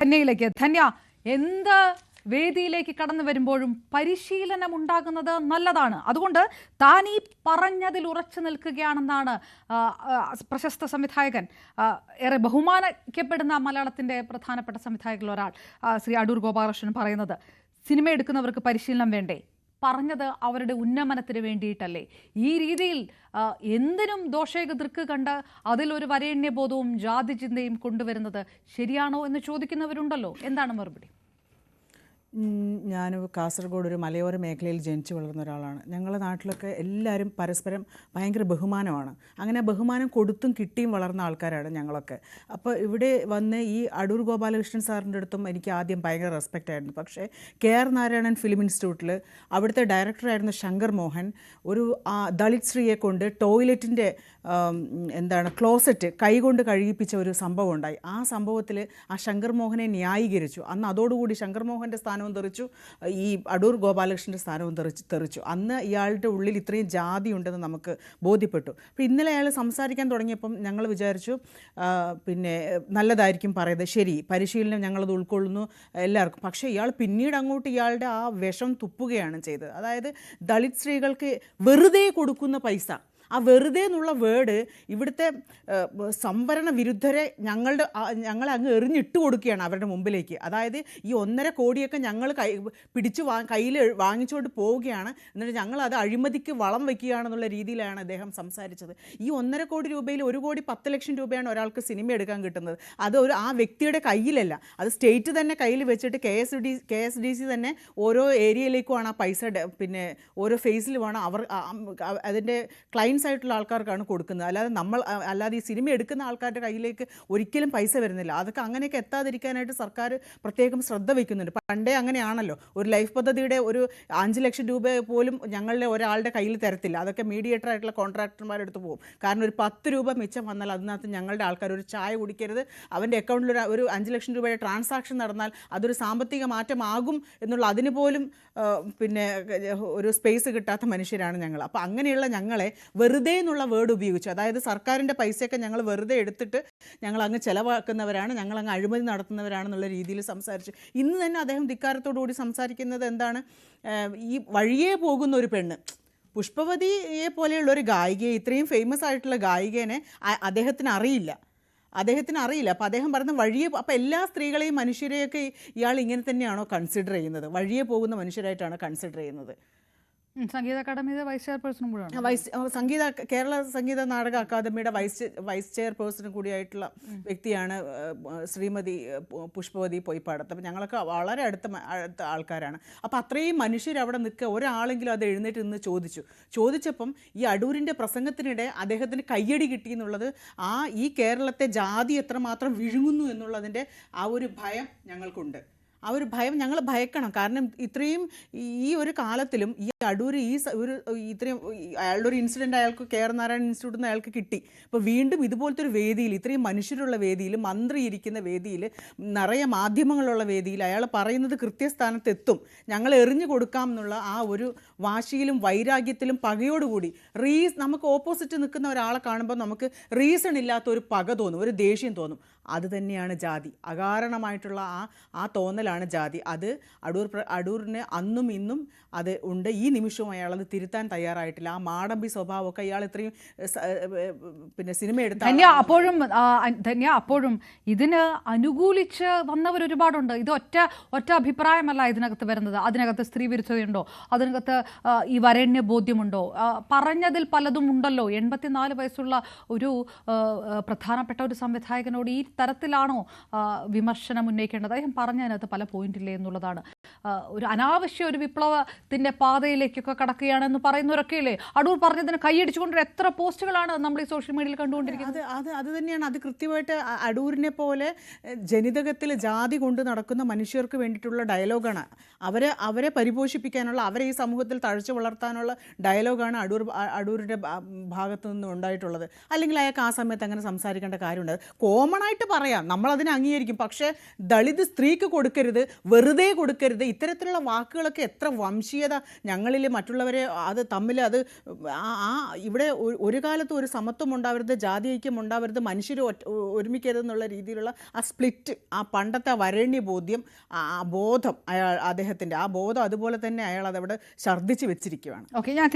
ധന്യയിലേക്ക്. ധന്യ, എന്ത് വേദിയിലേക്ക് കടന്നു വരുമ്പോഴും പരിശീലനം ഉണ്ടാകുന്നത് നല്ലതാണ്. അതുകൊണ്ട് താൻ ഈ പറഞ്ഞതിൽ ഉറച്ചു നിൽക്കുകയാണെന്നാണ് പ്രശസ്ത സംവിധായകൻ, ഏറെ ബഹുമാനിക്കപ്പെടുന്ന മലയാളത്തിൻ്റെ പ്രധാനപ്പെട്ട സംവിധായകരിൽ ഒരാൾ ശ്രീ അടൂർ ഗോപാലകൃഷ്ണൻ പറയുന്നത്. സിനിമ എടുക്കുന്നവർക്ക് പരിശീലനം വേണ്ടേ? പറഞ്ഞത് അവരുടെ ഉന്നമനത്തിന് വേണ്ടിയിട്ടല്ലേ? ഈ രീതിയിൽ എന്തിനും ദോഷേകദൃക്ക് കണ്ട് അതിലൊരു വരേണ്യബോധവും ജാതി ചിന്തയും കൊണ്ടുവരുന്നത് ശരിയാണോ എന്ന് ചോദിക്കുന്നവരുണ്ടല്ലോ. എന്താണ് മറുപടി? ഞാൻ കാസർഗോഡ് ഒരു മലയോര മേഖലയിൽ ജനിച്ചു വളർന്ന ഒരാളാണ്. ഞങ്ങളുടെ നാട്ടിലൊക്കെ എല്ലാവരും പരസ്പരം ഭയങ്കര ബഹുമാനമാണ്. അങ്ങനെ ബഹുമാനം കൊടുത്തും കിട്ടിയും വളർന്ന ആൾക്കാരാണ് ഞങ്ങളൊക്കെ. അപ്പോൾ ഇവിടെ വന്ന് ഈ അടൂർ ഗോപാലകൃഷ്ണൻ സാറിൻ്റെ അടുത്തും എനിക്ക് ആദ്യം ഭയങ്കര റെസ്പെക്റ്റ് ആയിരുന്നു. പക്ഷേ KR നാരായണൻ ഫിലിം ഇൻസ്റ്റിറ്റ്യൂട്ടിൽ അവിടുത്തെ ഡയറക്ടറായിരുന്ന ശങ്കർ മോഹൻ ഒരു ദളിത് സ്ത്രീയെ കൊണ്ട് ടോയ്ലറ്റിൻ്റെ ക്ലോസറ്റ് കൈകൊണ്ട് കഴുകിപ്പിച്ച ഒരു സംഭവം ഉണ്ടായി. ആ സംഭവത്തിൽ ആ ശങ്കർ മോഹനെ ന്യായീകരിച്ചു. അന്ന് അതോടുകൂടി ശങ്കർ മോഹൻ്റെ സ്ഥാനവും തെറിച്ചു, ഈ അടൂർ ഗോപാലകൃഷ്ണൻ്റെ സ്ഥാനവും തെറിച്ചു. അന്ന് ഇയാളുടെ ഉള്ളിൽ ഇത്രയും ജാതി ഉണ്ടെന്ന് നമുക്ക് ബോധ്യപ്പെട്ടു. അപ്പോൾ ഇന്നലെ അയാൾ സംസാരിക്കാൻ തുടങ്ങിയപ്പം ഞങ്ങൾ വിചാരിച്ചു പിന്നെ നല്ലതായിരിക്കും പറയുന്നത്, ശരി പരിശീലനം ഞങ്ങളത് ഉൾക്കൊള്ളുന്നു എല്ലാവർക്കും. പക്ഷേ ഇയാൾ പിന്നീട് അങ്ങോട്ട് ഇയാളുടെ ആ വിഷം തുപ്പുകയാണ് ചെയ്തത്. അതായത് ദളിത് സ്ത്രീകൾക്ക് വെറുതെ കൊടുക്കുന്ന പൈസ, ആ വെറുതെ എന്നുള്ള വേർഡ് ഇവിടുത്തെ സംവരണ വിരുദ്ധരെ ഞങ്ങളെ അങ്ങ് എറിഞ്ഞിട്ട് കൊടുക്കുകയാണ് അവരുടെ മുമ്പിലേക്ക്. അതായത് ഈ 1.5 കോടിയൊക്കെ ഞങ്ങൾ കയ്യിൽ വാങ്ങിച്ചുകൊണ്ട് പോവുകയാണ്, എന്നിട്ട് ഞങ്ങളത് അഴിമതിക്ക് വളം വയ്ക്കുകയാണെന്നുള്ള രീതിയിലാണ് അദ്ദേഹം സംസാരിച്ചത്. ഈ 1.5 കോടി രൂപയിൽ 1 കോടി 10 ലക്ഷം രൂപയാണ് ഒരാൾക്ക് സിനിമ എടുക്കാൻ കിട്ടുന്നത്. അത് ആ വ്യക്തിയുടെ കയ്യിലല്ല, അത് സ്റ്റേറ്റ് തന്നെ കയ്യിൽ വെച്ചിട്ട് KSDC തന്നെ ഓരോ ഏരിയയിലേക്കുമാണ് ആ പൈസ പിന്നെ ഓരോ ഫേസിലുമാണ് അവർ അതിൻ്റെ ക്ലയൻസ് ആയിട്ടുള്ള ആൾക്കാർക്കാണ് കൊടുക്കുന്നത്. അല്ലാതെ ഈ സിനിമ എടുക്കുന്ന ആൾക്കാരുടെ കയ്യിലേക്ക് ഒരിക്കലും പൈസ വരുന്നില്ല. അതൊക്കെ അങ്ങനെയൊക്കെ എത്താതിരിക്കാനായിട്ട് സർക്കാർ പ്രത്യേകം ശ്രദ്ധ വയ്ക്കുന്നുണ്ട്. പണ്ടേ അങ്ങനെയാണല്ലോ, ഒരു ലൈഫ് പദ്ധതിയുടെ ഒരു 5 ലക്ഷം രൂപ പോലും ഞങ്ങളുടെ ഒരാളുടെ കയ്യിൽ തരത്തില്ല. അതൊക്കെ മീഡിയേറ്റർ ആയിട്ടുള്ള കോൺട്രാക്ടർമാരെടുത്ത് പോകും. കാരണം ഒരു 10 രൂപ മിച്ചം വന്നാൽ അതിനകത്ത് ഞങ്ങളുടെ ആൾക്കാർ ഒരു ചായ കുടിക്കരുത്, അവൻ്റെ അക്കൗണ്ടിൽ ഒരു 5 ലക്ഷം രൂപയുടെ ട്രാൻസാക്ഷൻ നടന്നാൽ അതൊരു സാമ്പത്തിക മാറ്റമാകും എന്നുള്ള അതിന് പോലും പിന്നെ ഒരു സ്പേസ് കിട്ടാത്ത മനുഷ്യരാണ് ഞങ്ങൾ. അപ്പോൾ അങ്ങനെയുള്ള ഞങ്ങളെ വെറുതെ എന്നുള്ള വേർഡ് ഉപയോഗിച്ചു, അതായത് സർക്കാരിൻ്റെ പൈസയൊക്കെ ഞങ്ങൾ വെറുതെ എടുത്തിട്ട് ഞങ്ങൾ അങ്ങ് ചിലവാക്കുന്നവരാണ്, ഞങ്ങൾ അങ്ങ് അഴിമതി നടത്തുന്നവരാണെന്നുള്ള രീതിയിൽ സംസാരിച്ചു. ഇന്ന് തന്നെ അദ്ദേഹം ധിക്കാരത്തോടുകൂടി സംസാരിക്കുന്നത് എന്താണ്, ഈ വഴിയേ പോകുന്ന ഒരു പെണ്ണ്, പുഷ്പവതിയെ പോലെയുള്ള ഒരു ഗായികയെ, ഇത്രയും ഫേമസ് ആയിട്ടുള്ള ഗായികേനെ അദ്ദേഹത്തിന് അറിയില്ല. അപ്പോൾ അദ്ദേഹം പറഞ്ഞ വഴിയെ, അപ്പോൾ എല്ലാ സ്ത്രീകളെയും മനുഷ്യരെയൊക്കെ ഇയാൾ ഇങ്ങനെ തന്നെയാണോ കൺസിഡർ ചെയ്യുന്നത്? വഴിയെ പോകുന്ന മനുഷ്യരായിട്ടാണ് കൺസിഡർ ചെയ്യുന്നത്. സംഗീത അക്കാദമിയുടെ വൈസ് ചെയർപേഴ്സണും കൂടിയാണ്. കേരള സംഗീത നാടക അക്കാദമിയുടെ വൈസ് ചെയർപേഴ്സണും കൂടിയായിട്ടുള്ള വ്യക്തിയാണ് ശ്രീമതി പുഷ്പവതി പൊയ്പാടത്ത്. അപ്പം ഞങ്ങളൊക്കെ വളരെ അടുത്ത ആൾക്കാരാണ്. അപ്പോൾ അത്രയും മനുഷ്യർ അവിടെ നിൽക്കുക, ഒരാളെങ്കിലും അത് എഴുന്നേറ്റ് നിന്ന് ചോദിച്ചപ്പം ഈ അടൂരിൻ്റെ പ്രസംഗത്തിനിടെ അദ്ദേഹത്തിന് കയ്യടി കിട്ടി എന്നുള്ളത്, ഈ കേരളത്തെ ജാതി എത്രമാത്രം വിഴുങ്ങുന്നു എന്നുള്ളതിൻ്റെ ആ ഒരു ഭയം ഞങ്ങൾക്കുണ്ട്. ആ ഒരു ഭയം ഞങ്ങൾ ഭയക്കണം. കാരണം ഇത്രയും ഈ ഒരു കാലത്തിലും ഈ അടൂർ ഇത്രയും അയാളുടെ ഒരു ഇൻസിഡൻറ്റ് അയാൾക്ക് KR നാരായണൻ ഇൻസ്റ്റിറ്റ്യൂട്ടിൽ നിന്ന് അയാൾക്ക് കിട്ടി. ഇപ്പോൾ വീണ്ടും ഇതുപോലത്തെ ഒരു വേദിയിൽ, ഇത്രയും മനുഷ്യരുള്ള വേദിയിൽ, മന്ത്രി ഇരിക്കുന്ന വേദിയിൽ, നിറയെ മാധ്യമങ്ങളുള്ള വേദിയിൽ അയാൾ പറയുന്നത് കൃത്യസ്ഥാനത്തെത്തും, ഞങ്ങൾ എറിഞ്ഞു കൊടുക്കാം എന്നുള്ള ആ ഒരു വാശിയിലും വൈരാഗ്യത്തിലും പകയോടുകൂടി നമുക്ക് ഓപ്പോസിറ്റ് നിൽക്കുന്ന ഒരാളെ കാണുമ്പോൾ നമുക്ക് റീസൺ ഇല്ലാത്ത ഒരു പക തോന്നും, ഒരു ദേഷ്യം തോന്നും. അത് തന്നെയാണ് ജാതി. അകാരണമായിട്ടുള്ള ആ തോന്നലാണ് ജാതി. അത് അടൂരിന് അന്നും ഇന്നും അത് ഉണ്ട്. ഈ നിമിഷവും അയാൾ അത് തിരുത്താൻ തയ്യാറായിട്ടില്ല. ആ മാടമ്പി സ്വഭാവമൊക്കെ ഇയാൾ ഇത്രയും പിന്നെ സിനിമ എടുത്ത അപ്പോഴും ഇതിന് അനുകൂലിച്ച് വന്നവർ ഒരുപാടുണ്ട്. ഇത് ഒറ്റ അഭിപ്രായമല്ല ഇതിനകത്ത് വരുന്നത്. അതിനകത്ത് സ്ത്രീ വിരുദ്ധതയുണ്ടോ, അതിനകത്ത് ഈ വരേണ്യ ബോധ്യമുണ്ടോ, പറഞ്ഞതിൽ പലതും ഉണ്ടല്ലോ. 84 വയസ്സുള്ള ഒരു പ്രധാനപ്പെട്ട ഒരു സംവിധായകനോട് ഈ തരത്തിലാണോ വിമർശനം ഉന്നയിക്കേണ്ടത്? അദ്ദേഹം പറഞ്ഞതിനകത്ത് പല പോയിന്റില്ലേ എന്നുള്ളതാണ്. ഒരു അനാവശ്യ ഒരു വിപ്ലവത്തിന്റെ പാതയിലേക്കൊക്കെ കടക്കുകയാണെന്ന് പറയുന്നവരൊക്കെ ഇല്ലേ? അടൂർ പറഞ്ഞതിന് കൈയടിച്ചുകൊണ്ട് എത്ര പോസ്റ്റുകളാണ് നമ്മൾ ഈ സോഷ്യൽ മീഡിയയിൽ കണ്ടുകൊണ്ടിരിക്കുന്നത്. അത് തന്നെയാണ്. അത് കൃത്യമായിട്ട് അടൂരിനെ പോലെ ജനിതകത്തിൽ ജാതി കൊണ്ട് നടക്കുന്ന മനുഷ്യർക്ക് വേണ്ടിയിട്ടുള്ള ഡയലോഗാണ്. അവരെ പരിപോഷിപ്പിക്കാനുള്ള, അവരെ ഈ സമൂഹത്തിൽ തഴച്ചു വളർത്താനുള്ള ഡയലോഗാണ് അടൂരിൻ്റെ ഭാഗത്തു നിന്നും ഉണ്ടായിട്ടുള്ളത്. അല്ലെങ്കിൽ അയാൾക്ക് ആ സമയത്ത് അങ്ങനെ സംസാരിക്കേണ്ട കാര്യമുണ്ട്. കോമൺ ആയിട്ട് പറയാം, നമ്മളതിനെ അംഗീകരിക്കും. പക്ഷേ ദളിത് സ്ത്രീക്ക് കൊടുക്കരുത്, വെറുതെ കൊടുക്കരുത്, ചെയ്യരുത്, ഇത്തരത്തിലുള്ള വാക്കുകളൊക്കെ എത്ര വംശീയത ഞങ്ങളിൽ മറ്റുള്ളവരെ അത് തമ്മിൽ അത് ഇവിടെ ഒരു കാലത്തും ഒരു സമത്വം ഉണ്ടാവരുത്, ജാതി ഐക്യം ഉണ്ടാവരുത്, മനുഷ്യർ ഒരുമിക്കരുതെന്നുള്ള രീതിയിലുള്ള ആ സ്പ്ലിറ്റ്, ആ പണ്ടത്തെ വരേണ്യ ബോധ്യം, ആ ബോധം അദ്ദേഹത്തിൻ്റെ ആ ബോധം അതുപോലെ തന്നെ അയാൾ അതവിടെ ഛർദ്ദിച്ച് വെച്ചിരിക്കുകയാണ്. ഓക്കെ, ഞാൻ